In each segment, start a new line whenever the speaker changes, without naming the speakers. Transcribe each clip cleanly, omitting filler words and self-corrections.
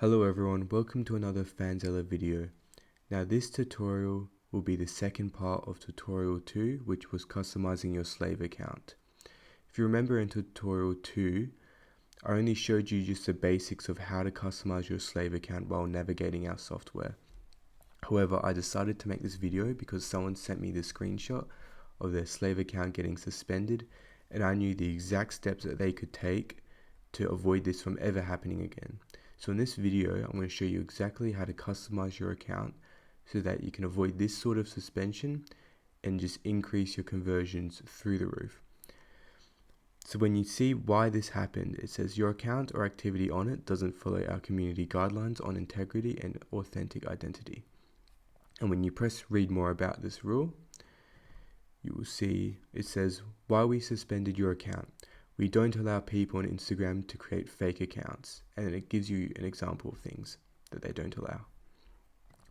Hello everyone, welcome to another Fanzilla video. Now this tutorial will be the second part of tutorial 2, which was customizing your slave account. If you remember in tutorial 2, I only showed you just the basics of how to customize your slave account while navigating our software. However, I decided to make this video because someone sent me the screenshot of their slave account getting suspended, and I knew the exact steps that they could take to avoid this from ever happening again. So in this video, I'm going to show you exactly how to customize your account so that you can avoid this sort of suspension and just increase your conversions through the roof. So when you see why this happened, it says your account or activity on it doesn't follow our community guidelines on integrity and authentic identity. And when you press read more about this rule, you will see it says why we suspended your account. We don't allow people on Instagram to create fake accounts, and then it gives you an example of things that they don't allow.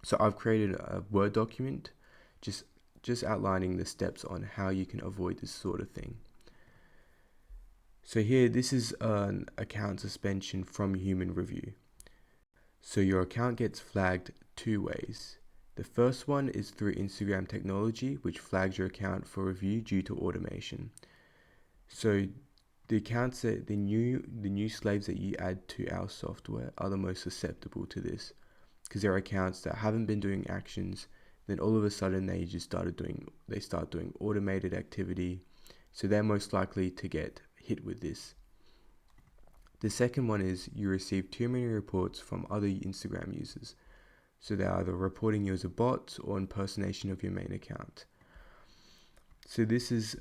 So I've created a Word document just outlining the steps on how you can avoid this sort of thing. So here, this is an account suspension from human review. So your account gets flagged two ways. The first one is through Instagram technology, which flags your account for review due to automation. So the accounts that the new slaves that you add to our software are the most susceptible to this, because they're accounts that haven't been doing actions, then all of a sudden they start doing automated activity, so they're most likely to get hit with this. The second one is you receive too many reports from other Instagram users, so they're either reporting you as a bot or impersonation of your main account. So this is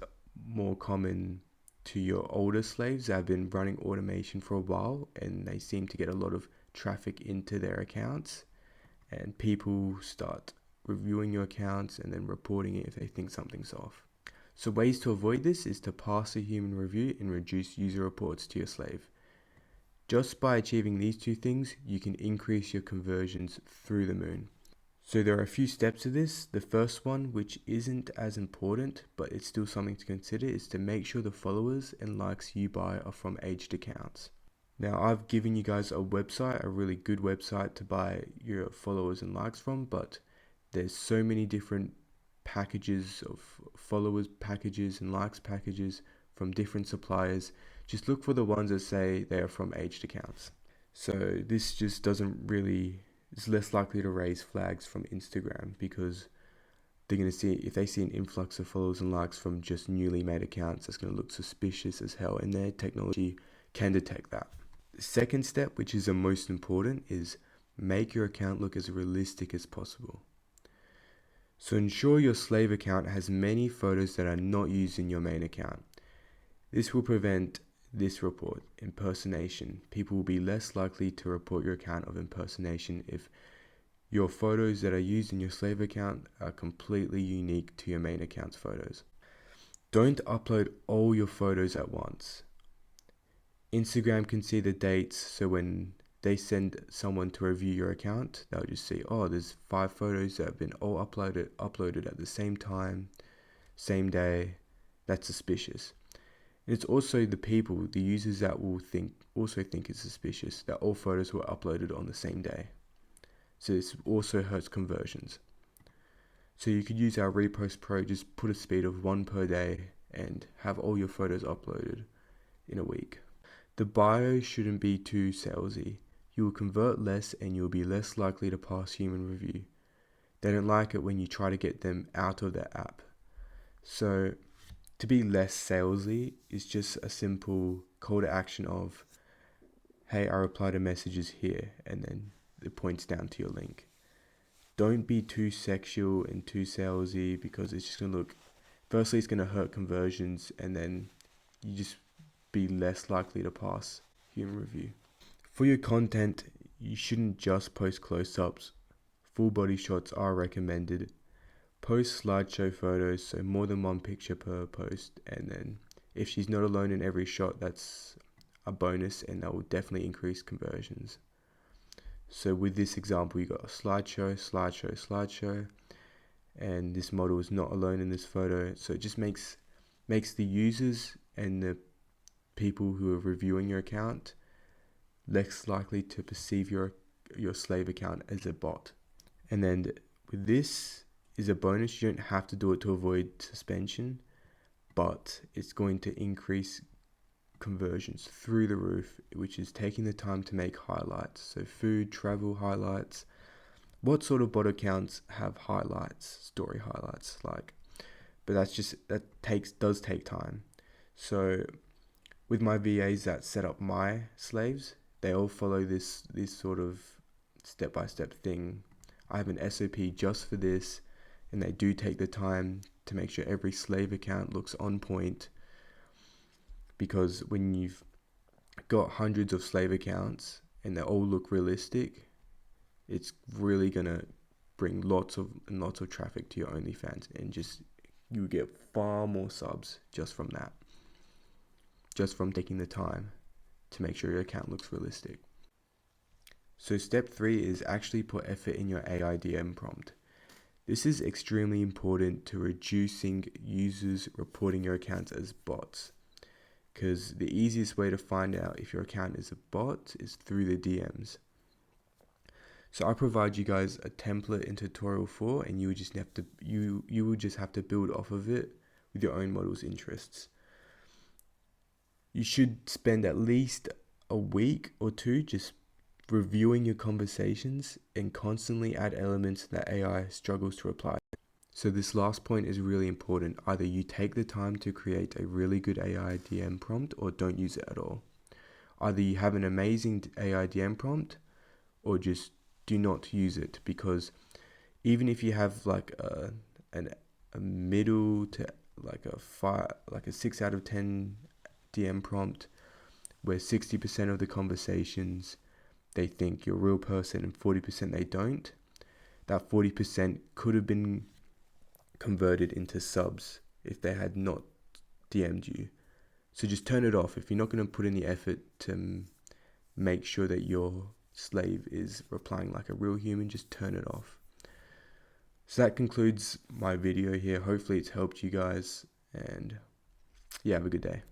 more common to your older slaves that have been running automation for a while, and they seem to get a lot of traffic into their accounts, and people start reviewing your accounts and then reporting it if they think something's off. So ways to avoid this is to pass a human review and reduce user reports to your slave. Just by achieving these two things, you can increase your conversions through the moon. So there are a few steps to this. The first one, which isn't as important, but it's still something to consider, is to make sure the followers and likes you buy are from aged accounts. Now, I've given you guys a website, a really good website to buy your followers and likes from, but there's so many different packages of followers packages and likes packages from different suppliers. Just look for the ones that say they are from aged accounts. So this just it's less likely to raise flags from Instagram, because they're going to see, if they see an influx of followers and likes from just newly made accounts, that's going to look suspicious as hell, and their technology can detect that. The second step, which is the most important, is make your account look as realistic as possible. So ensure your slave account has many photos that are not used in your main account. This will prevent this report, impersonation. People will be less likely to report your account of impersonation if your photos that are used in your slave account are completely unique to your main account's photos. Don't upload all your photos at once. Instagram can see the dates, so when they send someone to review your account, they'll just see, oh, there's 5 photos that have been all uploaded at the same time, same day. That's suspicious. And it's also the users that will think it's suspicious that all photos were uploaded on the same day. So this also hurts conversions. So you could use our Repost Pro, just put a speed of 1 per day and have all your photos uploaded in a week. The bio shouldn't be too salesy. You will convert less and you'll be less likely to pass human review. They don't like it when you try to get them out of their app. So to be less salesy is just a simple call to action of, hey, I reply to messages here, and then it points down to your link. Don't be too sexual and too salesy, because it's just going to firstly, it's going to hurt conversions, and then you just be less likely to pass human review. For your content, you shouldn't just post close-ups. Full body shots are recommended. Post slideshow photos, so more than 1 picture per post, and then if she's not alone in every shot, that's a bonus, and that will definitely increase conversions. So with this example, you got a slideshow, and this model is not alone in this photo, so it just makes the users and the people who are reviewing your account less likely to perceive your your slave account as a bot. And then with this is a bonus. You don't have to do it to avoid suspension, but it's going to increase conversions through the roof, which is taking the time to make highlights. So food, travel highlights. What sort of bot accounts have highlights, story highlights, like? But does take time. So with my VAs that set up my slaves, they all follow this sort of step-by-step thing. I have an SOP just for this, and they do take the time to make sure every slave account looks on point, because when you've got hundreds of slave accounts and they all look realistic, it's really gonna bring lots of traffic to your OnlyFans, and you get far more subs just from that, just from taking the time to make sure your account looks realistic. So step 3 is actually put effort in your AI DM prompt. This is extremely important to reducing users reporting your accounts as bots, because the easiest way to find out if your account is a bot is through the DMs. So I provide you guys a template in tutorial 4, and you will just have to build off of it with your own model's interests. You should spend at least a week or two just reviewing your conversations and constantly add elements that AI struggles to apply. So this last point is really important. Either you take the time to create a really good AI DM prompt or don't use it at all. Either you have an amazing AI DM prompt or just do not use it, because even if you have like a middle to like a 6 out of 10 DM prompt where 60% of the conversations they think you're a real person and 40% they don't, that 40% could have been converted into subs if they had not DM'd you. So just turn it off. If you're not going to put in the effort to make sure that your slave is replying like a real human, just turn it off. So that concludes my video here. Hopefully it's helped you guys, and yeah, have a good day.